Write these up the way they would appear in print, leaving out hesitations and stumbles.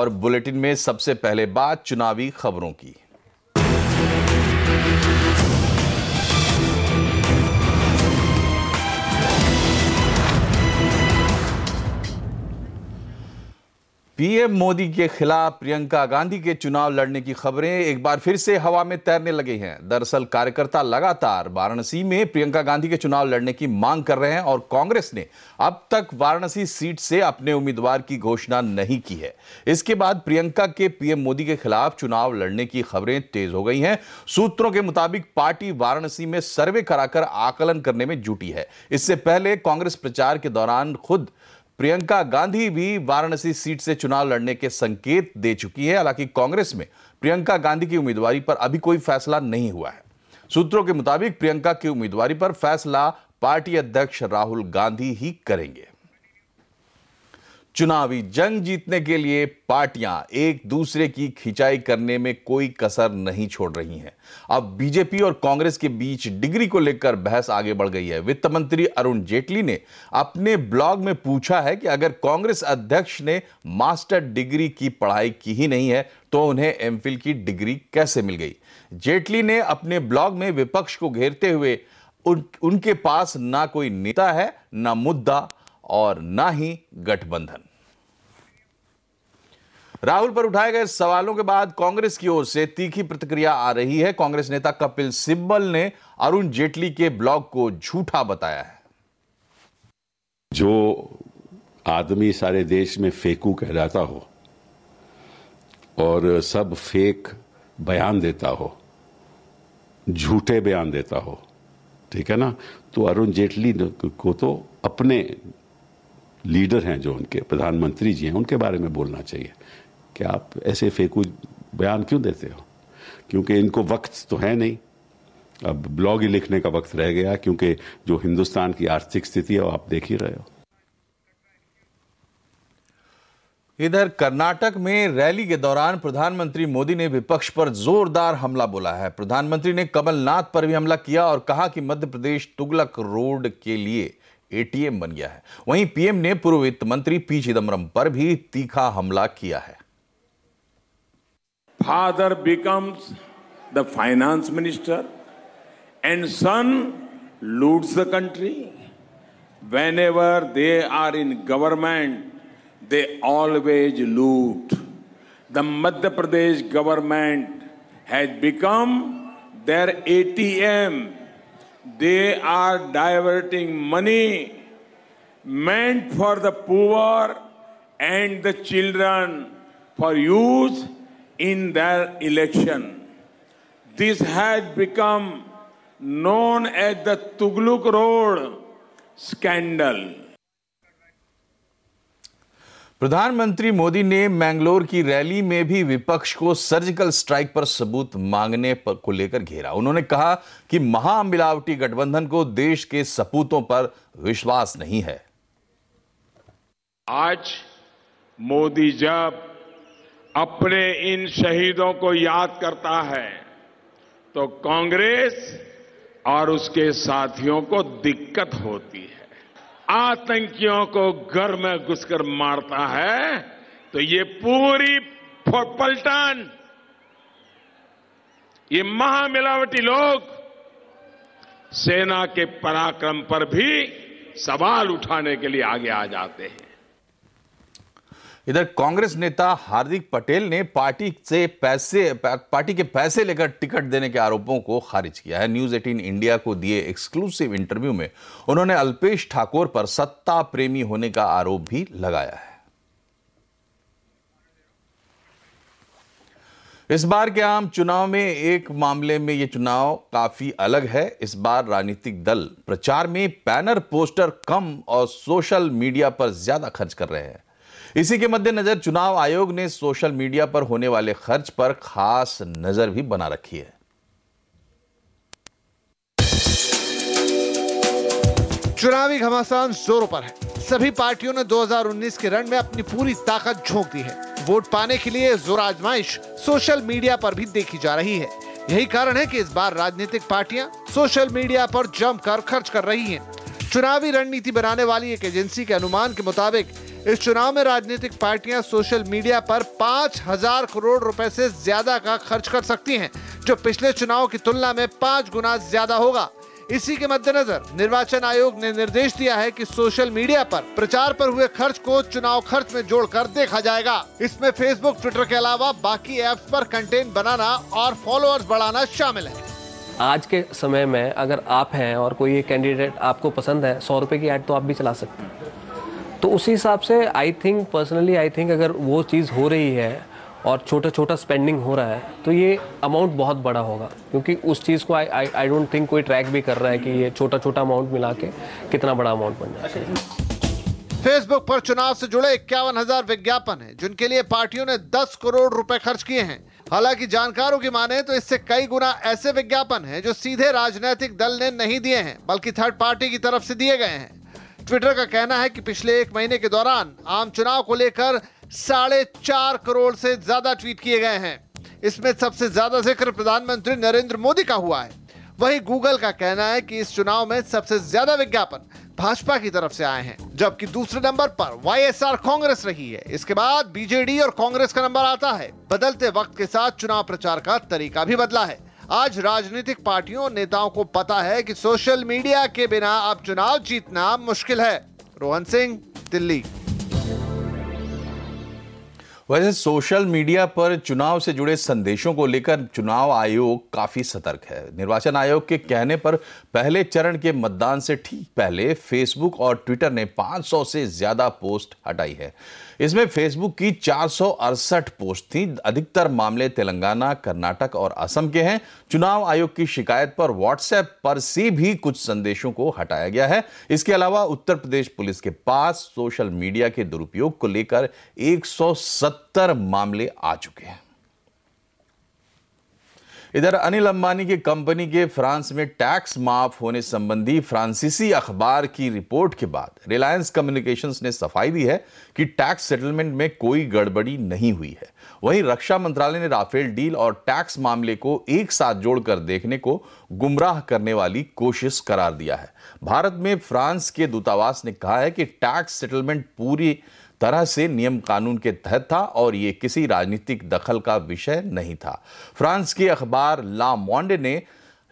और बुलेटिन में सबसे पहले बात चुनावी खबरों की। पीएम मोदी के खिलाफ प्रियंका गांधी के चुनाव लड़ने की खबरें एक बार फिर से हवा में तैरने लगी हैं। दरअसल कार्यकर्ता लगातार वाराणसी में प्रियंका गांधी के चुनाव लड़ने की मांग कर रहे हैं और कांग्रेस ने अब तक वाराणसी सीट से अपने उम्मीदवार की घोषणा नहीं की है। इसके बाद प्रियंका के पीएम मोदी के खिलाफ चुनाव लड़ने की खबरें तेज हो गई हैं। सूत्रों के मुताबिक पार्टी वाराणसी में सर्वे कराकर आकलन करने में जुटी है। इससे पहले कांग्रेस प्रचार के दौरान खुद प्रियंका गांधी भी वाराणसी सीट से चुनाव लड़ने के संकेत दे चुकी है। हालांकि कांग्रेस में प्रियंका गांधी की उम्मीदवारी पर अभी कोई फैसला नहीं हुआ है। सूत्रों के मुताबिक प्रियंका की उम्मीदवारी पर फैसला पार्टी अध्यक्ष राहुल गांधी ही करेंगे। चुनावी जंग जीतने के लिए पार्टियां एक दूसरे की खिंचाई करने में कोई कसर नहीं छोड़ रही हैं। अब बीजेपी और कांग्रेस के बीच डिग्री को लेकर बहस आगे बढ़ गई है। वित्त मंत्री अरुण जेटली ने अपने ब्लॉग में पूछा है कि अगर कांग्रेस अध्यक्ष ने मास्टर डिग्री की पढ़ाई की ही नहीं है तो उन्हें एमफिल की डिग्री कैसे मिल गई। जेटली ने अपने ब्लॉग में विपक्ष को घेरते हुए उनके पास ना कोई नेता है, ना मुद्दा और ना ही गठबंधन। राहुल पर उठाए गए सवालों के बाद कांग्रेस की ओर से तीखी प्रतिक्रिया आ रही है। कांग्रेस नेता कपिल सिब्बल ने अरुण जेटली के ब्लॉग को झूठा बताया है। जो आदमी सारे देश में फेकू कहलाता हो और सब फेक बयान देता हो, झूठे बयान देता हो, ठीक है ना, तो अरुण जेटली को तो अपने लीडर हैं जो उनके प्रधानमंत्री जी हैं उनके बारे में बोलना चाहिए कि आप ऐसे फेकू बयान क्यों देते हो, क्योंकि इनको वक्त तो है नहीं। अब ब्लॉग ही लिखने का वक्त रह गया क्योंकि जो हिंदुस्तान की आर्थिक स्थिति है वो आप देख ही रहे हो। इधर कर्नाटक में रैली के दौरान प्रधानमंत्री मोदी ने विपक्ष पर जोरदार हमला बोला है। प्रधानमंत्री ने कमलनाथ पर भी हमला किया और कहा कि मध्य प्रदेश तुगलक रोड के लिए एटीएम बन गया है। वहीं पीएम ने पूर्व वित्त मंत्री पी चिदम्बरम पर भी तीखा हमला किया है। Father becomes the finance minister and son loots the country. Whenever they are in government they always loot. The Madhya Pradesh government has become their ATM. They are diverting money meant for the poor and the children for use in their election. This has become known as the Tugluk Road scandal. प्रधानमंत्री मोदी ने मैंगलोर की rally में भी विपक्ष को surgical strike पर सबूत मांगने को लेकर घेरा। उन्होंने कहा कि महामिलावटी गठबंधन को देश के सपूतों पर विश्वास नहीं है। आज मोदी जब अपने इन शहीदों को याद करता है तो कांग्रेस और उसके साथियों को दिक्कत होती है। आतंकियों को घर में घुसकर मारता है तो ये पूरी पलटन, ये महामिलावटी लोग सेना के पराक्रम पर भी सवाल उठाने के लिए आगे आ जाते हैं। इधर कांग्रेस नेता हार्दिक पटेल ने पार्टी के पैसे लेकर टिकट देने के आरोपों को खारिज किया है। न्यूज 18 इंडिया को दिए एक्सक्लूसिव इंटरव्यू में उन्होंने अल्पेश ठाकोर पर सत्ता प्रेमी होने का आरोप भी लगाया है। इस बार के आम चुनाव में एक मामले में यह चुनाव काफी अलग है। इस बार राजनीतिक दल प्रचार में बैनर, पोस्टर कम और सोशल मीडिया पर ज्यादा खर्च कर रहे हैं। इसी के मद्देनजर चुनाव आयोग ने सोशल मीडिया पर होने वाले खर्च पर खास नजर भी बना रखी है। चुनावी घमासान जोरों पर है। सभी पार्टियों ने 2019 के रण में अपनी पूरी ताकत झोंक दी है। वोट पाने के लिए जोर आजमाइश सोशल मीडिया पर भी देखी जा रही है। यही कारण है कि इस बार राजनीतिक पार्टियां सोशल मीडिया पर जमकर खर्च कर रही हैं। चुनावी रणनीति बनाने वाली एक एजेंसी के अनुमान के मुताबिक इस चुनाव में राजनीतिक पार्टियां सोशल मीडिया पर 5,000 करोड़ रुपए से ज्यादा का खर्च कर सकती हैं, जो पिछले चुनाव की तुलना में 5 गुना ज्यादा होगा। इसी के मद्देनजर निर्वाचन आयोग ने निर्देश दिया है कि सोशल मीडिया पर प्रचार पर हुए खर्च को चुनाव खर्च में जोड़कर देखा जाएगा। इसमें फेसबुक, ट्विटर के अलावा बाकी ऐप्स पर कंटेंट बनाना और फॉलोअर्स बढ़ाना शामिल है। आज के समय में अगर आप हैं और कोई एक कैंडिडेट आपको पसंद है, 100 रुपए की ऐड तो आप भी चला सकते हैं। तो उसी हिसाब से पर्सनली आई थिंक अगर वो चीज़ हो रही है और छोटा छोटा स्पेंडिंग हो रहा है तो ये अमाउंट बहुत बड़ा होगा, क्योंकि उस चीज़ को आई डोंट थिंक कोई ट्रैक भी कर रहा है कि ये छोटा छोटा अमाउंट मिला के कितना बड़ा अमाउंट बन जाता है। फेसबुक पर चुनाव से जुड़े 51,000 विज्ञापन हैं, जिनके लिए पार्टियों ने 10 करोड़ रुपए खर्च किए हैं। हालांकि जानकारों की माने तो इससे कई गुना ऐसे विज्ञापन हैं जो सीधे राजनीतिक दल ने नहीं दिए हैं, बल्कि थर्ड पार्टी की तरफ से दिए गए हैं। ट्विटर का कहना है कि पिछले 1 महीने के दौरान आम चुनाव को लेकर 4.5 करोड़ से ज्यादा ट्वीट किए गए हैं। इसमें सबसे ज्यादा जिक्र प्रधानमंत्री नरेंद्र मोदी का हुआ है। वहीं गूगल का कहना है कि इस चुनाव में सबसे ज्यादा विज्ञापन भाजपा की तरफ से आए हैं, जबकि दूसरे नंबर पर वाईएसआर कांग्रेस रही है। इसके बाद बीजेडी और कांग्रेस का नंबर आता है। बदलते वक्त के साथ चुनाव प्रचार का तरीका भी बदला है। आज राजनीतिक पार्टियों और नेताओं को पता है कि सोशल मीडिया के बिना अब चुनाव जीतना मुश्किल है। रोहन सिंह, दिल्ली। वैसे सोशल मीडिया पर चुनाव से जुड़े संदेशों को लेकर चुनाव आयोग काफी सतर्क है। निर्वाचन आयोग के कहने पर पहले चरण के मतदान से ठीक पहले फेसबुक और ट्विटर ने 500 से ज्यादा पोस्ट हटाई है। इसमें फेसबुक की 468 पोस्ट थी। अधिकतर मामले तेलंगाना, कर्नाटक और असम के हैं। चुनाव आयोग की शिकायत पर व्हाट्सएप पर से भी कुछ संदेशों को हटाया गया है। इसके अलावा उत्तर प्रदेश पुलिस के पास सोशल मीडिया के दुरुपयोग को लेकर 170 मामले आ चुके हैं। इधर अनिल अंबानी की कंपनी के फ्रांस में टैक्स माफ होने संबंधी फ्रांसीसी अखबार की रिपोर्ट के बाद रिलायंस कम्युनिकेशंस ने सफाई दी है कि टैक्स सेटलमेंट में कोई गड़बड़ी नहीं हुई है। वहीं रक्षा मंत्रालय ने राफेल डील और टैक्स मामले को एक साथ जोड़कर देखने को गुमराह करने वाली कोशिश करार दिया है। भारत में फ्रांस के दूतावास ने कहा है कि टैक्स सेटलमेंट पूरी तरह से नियम कानून के तहत था और यह किसी राजनीतिक दखल का विषय नहीं था। फ्रांस के अखबार ला मोंडे ने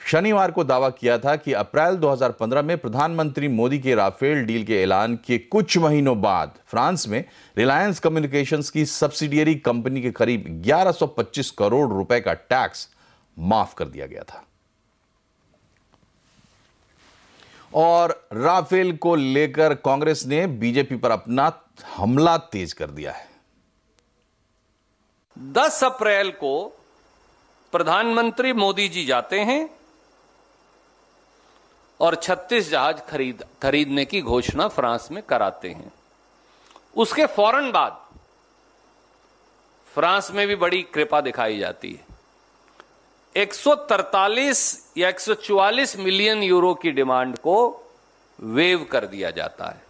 शनिवार को दावा किया था कि अप्रैल 2015 में प्रधानमंत्री मोदी के राफेल डील के ऐलान के कुछ महीनों बाद फ्रांस में रिलायंस कम्युनिकेशंस की सब्सिडियरी कंपनी के करीब 1125 करोड़ रुपए का टैक्स माफ कर दिया गया था। और राफेल को लेकर कांग्रेस ने बीजेपी पर अपना हमला तेज कर दिया है। 10 अप्रैल को प्रधानमंत्री मोदी जी जाते हैं और 36 जहाज खरीदने की घोषणा फ्रांस में कराते हैं। उसके फौरन बाद फ्रांस में भी बड़ी कृपा दिखाई जाती है। 143 या 144 मिलियन यूरो की डिमांड को वेव कर दिया जाता है।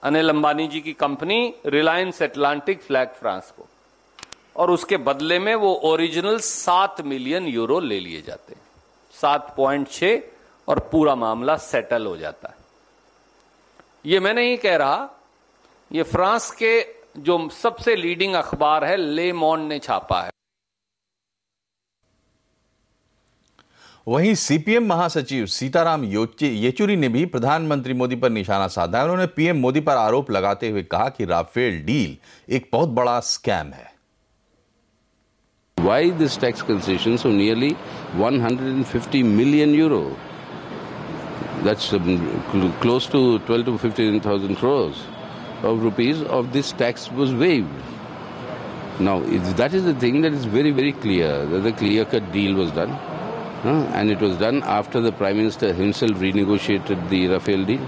अनिल अंबानी जी की company Reliance Atlantic flag France को, और उसके बदले में वो ओरिजिनल 7 मिलियन यूरो ले लिए जाते हैं। 7.6 और पूरा मामला सेटल हो जाता है। ये मैं नहीं कह रहा, ये फ्रांस के जो सबसे लीडिंग अखबार है ले मोंड ने छापा है। वहीं सीपीएम महासचिव सीताराम येचुरी ने भी प्रधानमंत्री मोदी पर निशाना साधा है। उन्होंने पीएम मोदी पर आरोप लगाते हुए कहा कि राफेल डील एक बहुत बड़ा स्कैम है। Why this tax concession? So nearly 150 million euro. That's close to 12 to 15,000 crores of rupees of this tax was waived. Now that is the thing that is very, very clear, that the clear-cut deal was done. And it was done after the Prime Minister himself renegotiated the Rafael deal,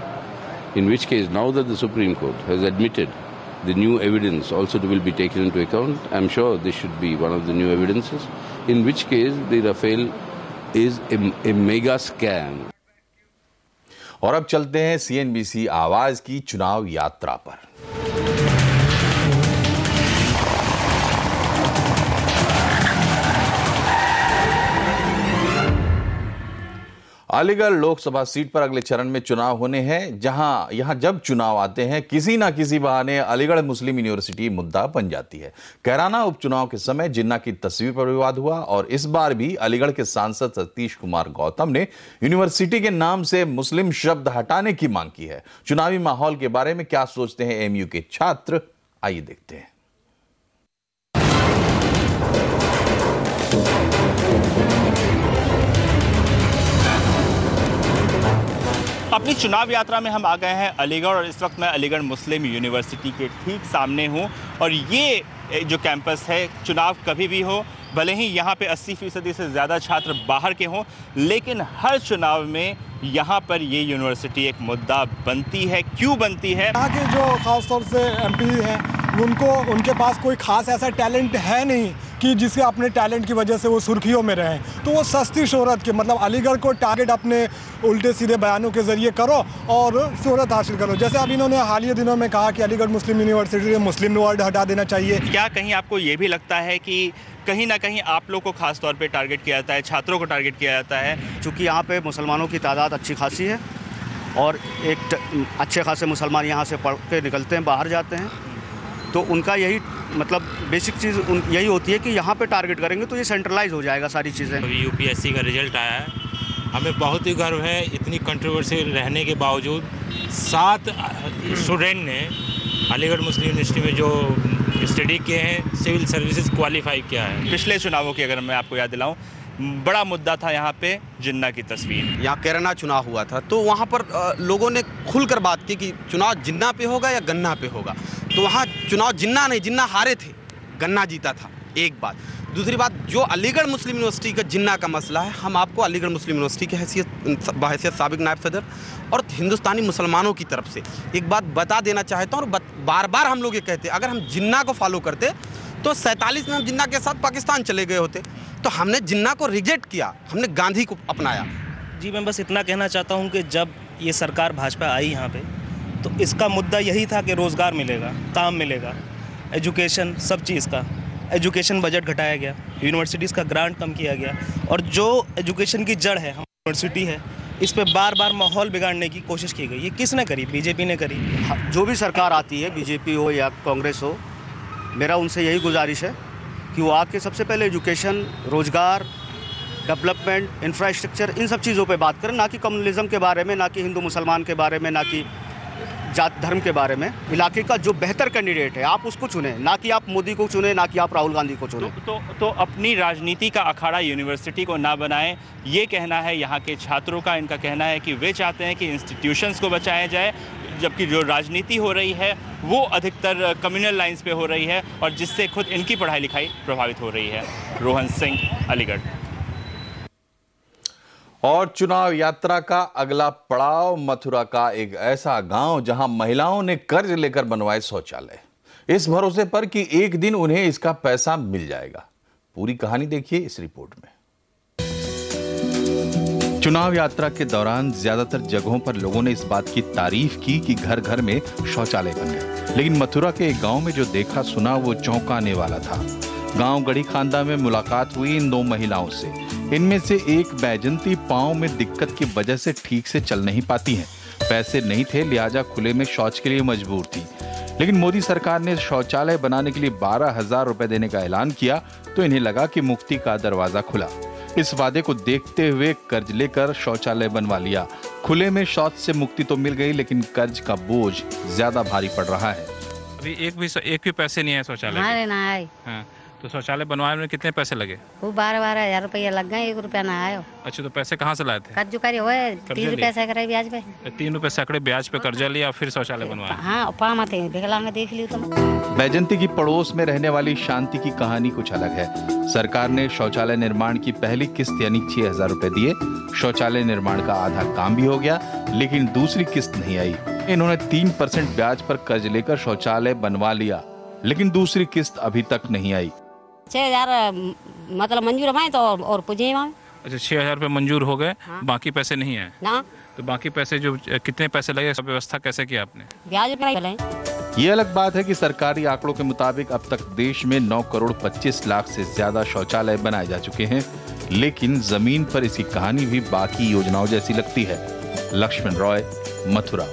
in which case now that the Supreme Court has admitted the new evidence also will be taken into account, I'm sure this should be one of the new evidences, in which case the Rafael is a mega scam. और अब चलते हैं CNBC आवाज की चुनाव यात्रा पर। Aligarh Lok Sabha seat पर अगले चरण में चुनाव होने हैं, यहां जब चुनाव आते हैं किसी ना किसी बहाने अलीगढ़ मुस्लिम यूनिवर्सिटी मुद्दा बन जाती है। कैराना उपचुनाव के समय जिन्ना की तस्वीर पर विवाद हुआ और इस बार भी अलीगढ़ के सांसद सतीश कुमार गौतम ने यूनिवर्सिटी के नाम से मुस्लिम शब्द हटाने की मांग की है। चुनावी माहौल के बारे में क्या सोचते हैं एमयू के छात्र, आइए देखते हैं। अपनी चुनाव यात्रा में हम आ गए हैं अलीगढ़ और इस वक्त मैं अलीगढ़ मुस्लिम यूनिवर्सिटी के ठीक सामने हूं और ये जो कैंपस है, चुनाव कभी भी हो, भले ही यहाँ पे 80% से ज़्यादा छात्र बाहर के हों, लेकिन हर चुनाव में यहाँ पर ये यूनिवर्सिटी एक मुद्दा बनती है। क्यों बनती है? यहाँ के जो खासतौर से एमपी हैं उनके पास कोई खास ऐसा टैलेंट है नहीं कि जिसके अपने टैलेंट की वजह से वो सुर्खियों में रहें, तो वो सस्ती शोहरत के मतलब अलीगढ़ को टारगेट अपने उल्टे सीधे बयानों के जरिए करो और शोहरत हासिल करो। जैसे अब इन्होंने हालिया दिनों में कहा कि अलीगढ़ मुस्लिम यूनिवर्सिटी से मुस्लिम वर्ड हटा देना चाहिए। क्या कहीं आपको ये भी लगता है कि कहीं ना कहीं आप लोग को खास तौर पे टारगेट किया जाता है, छात्रों को टारगेट किया जाता है? चूँकि यहाँ पे मुसलमानों की तादाद अच्छी खासी है और एक अच्छे खासे मुसलमान यहाँ से पढ़ के निकलते हैं, बाहर जाते हैं, तो उनका यही मतलब बेसिक चीज़ यही होती है कि यहाँ पे टारगेट करेंगे तो ये सेंट्रलाइज हो जाएगा सारी चीज़ें। अभी यूपीएससी का रिजल्ट आया है, हमें बहुत ही गर्व है। इतनी कंट्रोवर्सी रहने के बावजूद 7 स्टूडेंट ने अलीगढ़ मुस्लिम यूनिवर्सिटी में जो स्टडी किए हैं, सिविल सर्विसेज क्वालिफाई किया है। पिछले चुनावों की अगर मैं आपको याद दिलाऊं, बड़ा मुद्दा था यहाँ पे जिन्ना की तस्वीर। यहाँ कैराना चुनाव हुआ था तो वहाँ पर लोगों ने खुलकर बात की कि चुनाव जिन्ना पे होगा या गन्ना पे होगा, तो वहाँ चुनाव जिन्ना नहीं, जिन्ना हारे थे, गन्ना जीता था। एक बात। दूसरी बात, जो अलीगढ़ मुस्लिम यूनिवर्सिटी का जिन्ना का मसला है, हम आपको अलीगढ़ मुस्लिम यूनिवर्सिटी की बहैसियत साबिक नायब सदर और हिंदुस्तानी मुसलमानों की तरफ से एक बात बता देना चाहता हूँ और बार बार हम लोग ये कहते हैं, अगर हम जिन्ना को फॉलो करते तो 47 में हम जिन्ना के साथ पाकिस्तान चले गए होते, तो हमने जिन्ना को रिजेक्ट किया, हमने गांधी को अपनाया। जी, मैं बस इतना कहना चाहता हूँ कि जब ये सरकार भाजपा आई यहाँ पे तो इसका मुद्दा यही था कि रोज़गार मिलेगा, काम मिलेगा, एजुकेशन, सब चीज़ का। एजुकेशन बजट घटाया गया, यूनिवर्सिटीज़ का ग्रांट कम किया गया और जो एजुकेशन की जड़ है, हम यूनिवर्सिटी है, इस पे बार बार माहौल बिगाड़ने की कोशिश की गई। ये किसने करी? बीजेपी ने करी। जो भी सरकार आती है, बीजेपी हो या कांग्रेस हो, मेरा उनसे यही गुजारिश है कि वो आके सबसे पहले एजुकेशन, रोज़गार, डेवलपमेंट, इंफ्रास्ट्रक्चर, इन सब चीज़ों पे बात करें, ना कि कम्युनलिज्म के बारे में, ना कि हिंदू मुसलमान के बारे में, ना कि जात धर्म के बारे में। इलाके का जो बेहतर कैंडिडेट है आप उसको चुने, ना कि आप मोदी को चुने, ना कि आप राहुल गांधी को चुने। तो अपनी राजनीति का अखाड़ा यूनिवर्सिटी को ना बनाएं, ये कहना है यहाँ के छात्रों का। इनका कहना है कि वे चाहते हैं कि इंस्टीट्यूशंस को बचाया जाए, जबकि जो राजनीति हो रही है वो अधिकतर कम्युनल लाइंस पे हो रही है और जिससे खुद इनकी पढ़ाई लिखाई प्रभावित हो रही है। रोहन सिंह, अलीगढ़। और चुनाव यात्रा का अगला पड़ाव मथुरा का एक ऐसा गांव जहां महिलाओं ने कर्ज लेकर बनवाए शौचालय, इस भरोसे पर कि एक दिन उन्हें इसका पैसा मिल जाएगा। पूरी कहानी देखिए इस रिपोर्ट में। चुनाव यात्रा के दौरान ज्यादातर जगहों पर लोगों ने इस बात की तारीफ की कि घर घर में शौचालय बन गए, लेकिन मथुरा के एक गांव में जो देखा सुना वो चौंकाने वाला था। गांव गढ़ी खांदा में मुलाकात हुई इन 2 महिलाओं से। इनमें से एक बैजंती पांव में दिक्कत की वजह से ठीक से चल नहीं पाती हैं। पैसे नहीं थे, लिहाजा खुले में शौच के लिए मजबूर थी। लेकिन मोदी सरकार ने शौचालय बनाने के लिए 12,000 रुपए देने का ऐलान किया तो इन्हें लगा कि मुक्ति का दरवाजा खुला। इस वादे को देखते हुए कर्ज लेकर शौचालय बनवा लिया। खुले में शौच से मुक्ति तो मिल गई, लेकिन कर्ज का बोझ ज्यादा भारी पड़ रहा है। अभी एक भी पैसे नहीं है शौचालय के। हाँ, तो शौचालय बनवाने में कितने पैसे लगे? वो 12,000 रुपया लग गए, 1 रुपया ना आयो। अच्छा, तो पैसे कहाँ से लाए थे? कर्ज करे हुए 3 रुपया सैकड़े ब्याज पे। 3 रुपए सैकड़े ब्याज पे कर्जा लिया, फिर शौचालय बनवाया। हाँ, पामाते विकलांग देख लियो तुम। बैजंती की पड़ोस में रहने वाली शांति की कहानी कुछ अलग है। सरकार ने शौचालय निर्माण की पहली किस्त यानी 6,000 रुपए दिए। शौचालय निर्माण का आधा काम भी हो गया, लेकिन दूसरी किस्त नहीं आई। इन्होंने 3% ब्याज पर कर्ज लेकर शौचालय बनवा लिया, लेकिन दूसरी किस्त अभी तक नहीं आई। 6,000 मतलब मंजूर है तो और पूछे। अच्छा, 6,000 रुपए मंजूर हो गए। हाँ। बाकी पैसे नहीं है ना? तो बाकी पैसे जो कितने पैसे लगे, सब व्यवस्था कैसे किया आपने? ब्याज पे लगे। ये अलग बात है कि सरकारी आंकड़ों के मुताबिक अब तक देश में 9 करोड़ 25 लाख से ज्यादा शौचालय बनाए जा चुके हैं, लेकिन जमीन पर इसकी कहानी भी बाकी योजनाओं जैसी लगती है। लक्ष्मण रॉय, मथुरा।